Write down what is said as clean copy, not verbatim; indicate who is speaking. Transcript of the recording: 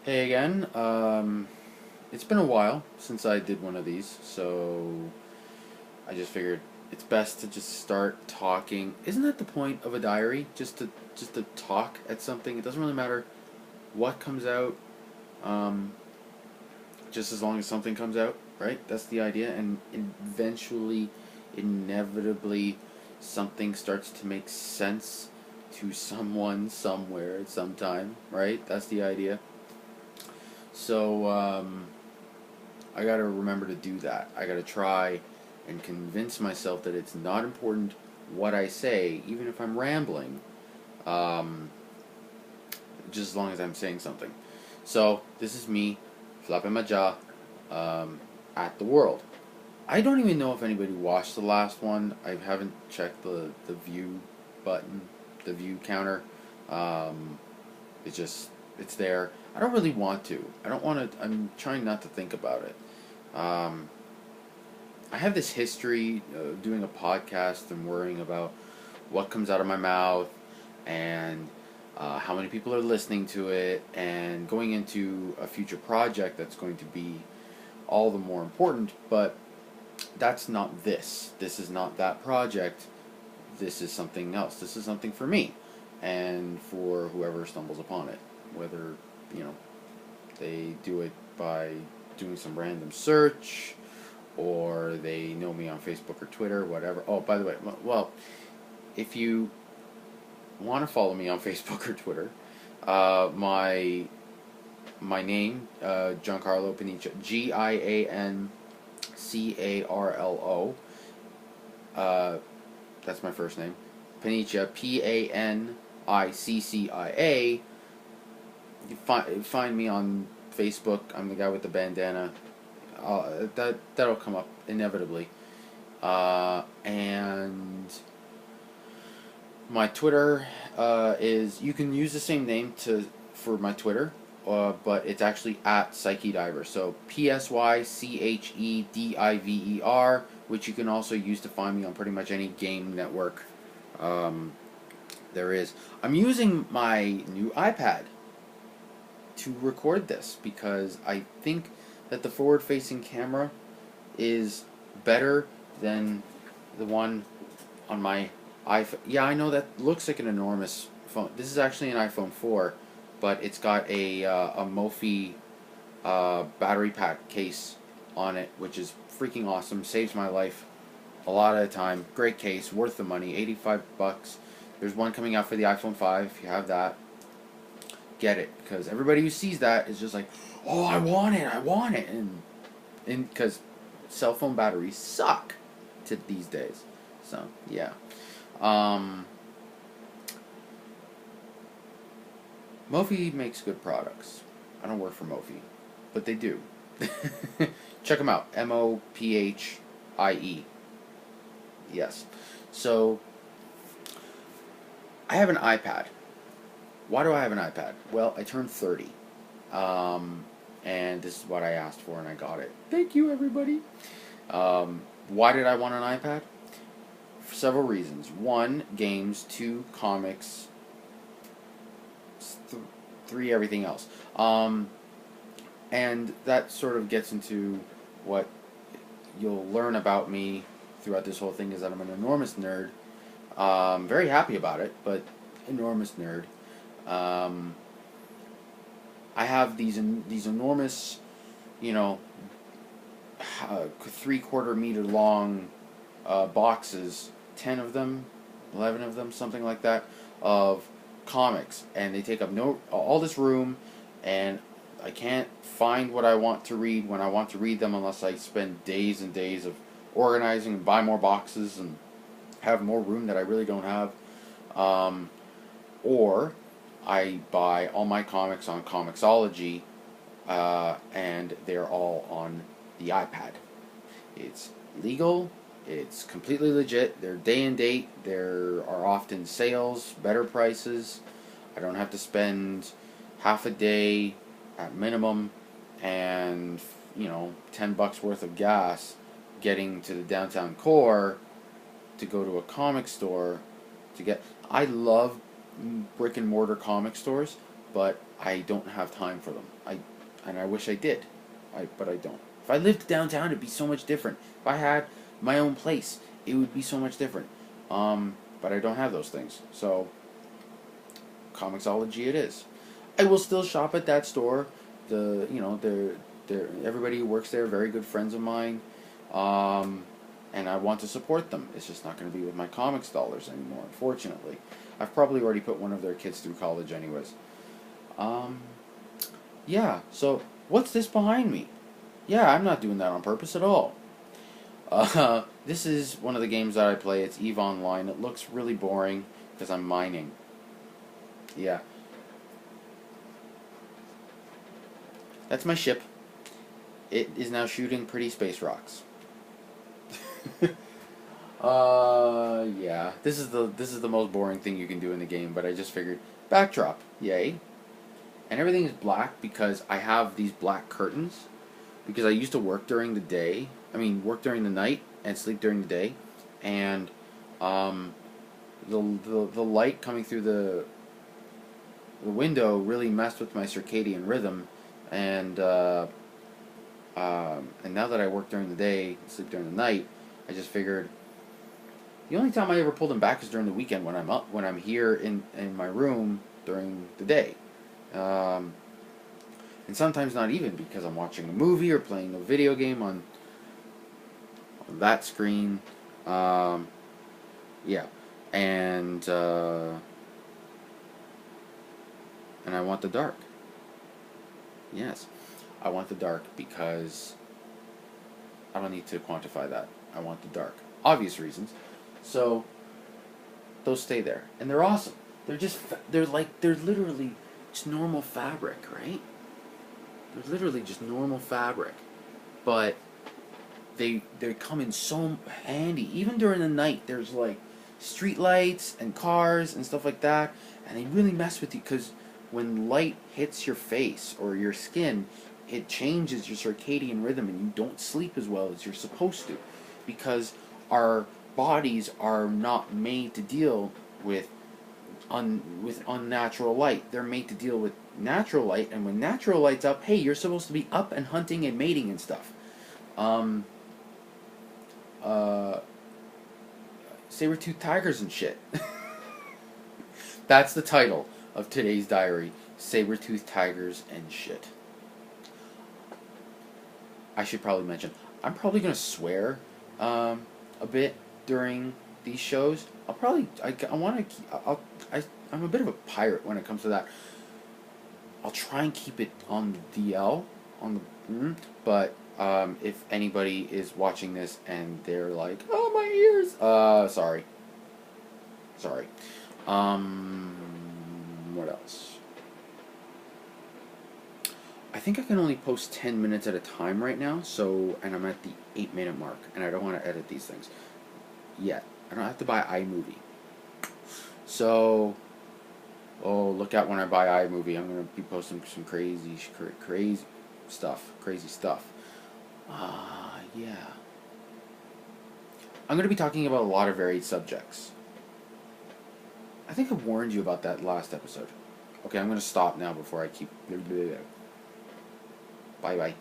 Speaker 1: Hey again. It's been a while since I did one of these, so I just figured it's best to just start talking. Isn't that the point of a diary? Just to talk at something. It doesn't really matter what comes out, um, just as long as something comes out, right? That's the idea, and eventually, inevitably, something starts to make sense to someone somewhere at some time, right? That's the idea. So, I gotta remember to do that. I gotta try and convince myself that it's not important what I say, even if I'm rambling, um, just as long as I'm saying something. So, this is me flapping my jaw um, at the world. I don't even know if anybody watched the last one. I haven't checked the view button, the view counter. Um, it's just, it's there. I don't really want to. I don't want to, I'm trying not to think about it. Um, I have this history of doing a podcast and worrying about what comes out of my mouth and how many people are listening to it, and going into a future project that's going to be all the more important. But that's not this. This is not that project. This is something else. This is something for me and for whoever stumbles upon it. Whether, you know, they do it by doing some random search, or they know me on Facebook or Twitter, whatever. Oh, by the way, well, if you want to follow me on Facebook or Twitter, my name, Giancarlo Panicia, Giancarlo. That's my first name. Panicia, Paniccia. You find me on Facebook. I'm the guy with the bandana. That'll come up inevitably. And my Twitter is, you can use the same name for my Twitter, but it's actually at PsycheDiver's. So PsycheDiver, which you can also use to find me on pretty much any game network there is. I'm using my new iPad to record this because I think that the forward-facing camera is better than the one on my iPhone. Yeah, I know that looks like an enormous phone. This is actually an iPhone 4, but it's got a Mophie battery pack case on it, which is freaking awesome. Saves my life a lot of the time. Great case, worth the money. $85. There's one coming out for the iPhone 5. If you have that, get it, because everybody who sees that is just like, oh, I want it, and because cell phone batteries suck to these days. So yeah, um, Mophie makes good products. I don't work for Mophie, but they do. Check them out. Mophie. Yes. So I have an iPad. Why do I have an iPad? Well, I turned 30. And this is what I asked for, and I got it. Thank you, everybody. Why did I want an iPad? For several reasons. One, games. Two, comics. Three, everything else. And that sort of gets into what you'll learn about me throughout this whole thing, is that I'm an enormous nerd. Very happy about it, but enormous nerd. I have these enormous, you know, 3/4 meter long boxes, 10 of them, 11 of them, something like that, of comics, and they take up all this room, and I can't find what I want to read when I want to read them unless I spend days and days of organizing and buy more boxes and have more room that I really don't have. Or I buy all my comics on Comixology, and they're all on the iPad. It's legal, it's completely legit, they're day and date, there are often sales, better prices. I don't have to spend half a day at minimum and, $10 worth of gas getting to the downtown core to go to a comic store to get. I love brick and mortar comic stores, but I don't have time for them. And I wish I did, but I don't. If I lived downtown, it'd be so much different. If I had my own place, it would be so much different. But I don't have those things, so Comixology it is. I will still shop at that store. They're everybody who works there are very good friends of mine, and I want to support them. It's just not going to be with my comics dollars anymore, unfortunately. I've probably already put one of their kids through college anyways. Yeah, so what's this behind me? Yeah, I'm not doing that on purpose at all. This is one of the games that I play. It's EVE Online. It looks really boring because I'm mining. Yeah. That's my ship. It is now shooting pretty space rocks. Yeah. This is the most boring thing you can do in the game, but I just figured backdrop. Yay. And everything is black because I have these black curtains because I used to work during the day. I mean, work during the night and sleep during the day, and the light coming through the window really messed with my circadian rhythm, and now that I work during the day and sleep during the night, I just figured the only time I ever pull them back is during the weekend when I'm here in my room during the day. And sometimes not even, because I'm watching a movie or playing a video game on that screen. Yeah. And I want the dark. Yes. I want the dark because I don't need to quantify that. I want the dark. Obvious reasons. So those stay there. And they're awesome. They're literally just normal fabric, right? They're literally just normal fabric. But they come in so handy. Even during the night, there's like street lights and cars and stuff like that, and they really mess with you because when light hits your face or your skin, it changes your circadian rhythm and you don't sleep as well as you're supposed to, because our bodies are not made to deal with unnatural light. They're made to deal with natural light, and when natural light's up, hey, you're supposed to be up and hunting and mating and stuff. Sabertooth tigers and shit. That's the title of today's diary. Sabertooth tigers and shit. I should probably mention, I'm probably going to swear a bit during these shows. I'm a bit of a pirate when it comes to that. I'll try and keep it on the DL, but if anybody is watching this and they're like, oh, my ears, sorry. What else? I think I can only post 10 minutes at a time right now, and I'm at the 8-minute mark, and I don't want to edit these things yet. I don't have to buy iMovie. So, look out when I buy iMovie. I'm going to be posting some crazy stuff. Yeah. I'm going to be talking about a lot of varied subjects. I think I warned you about that last episode. Okay, I'm going to stop now before I keep... Bye-bye.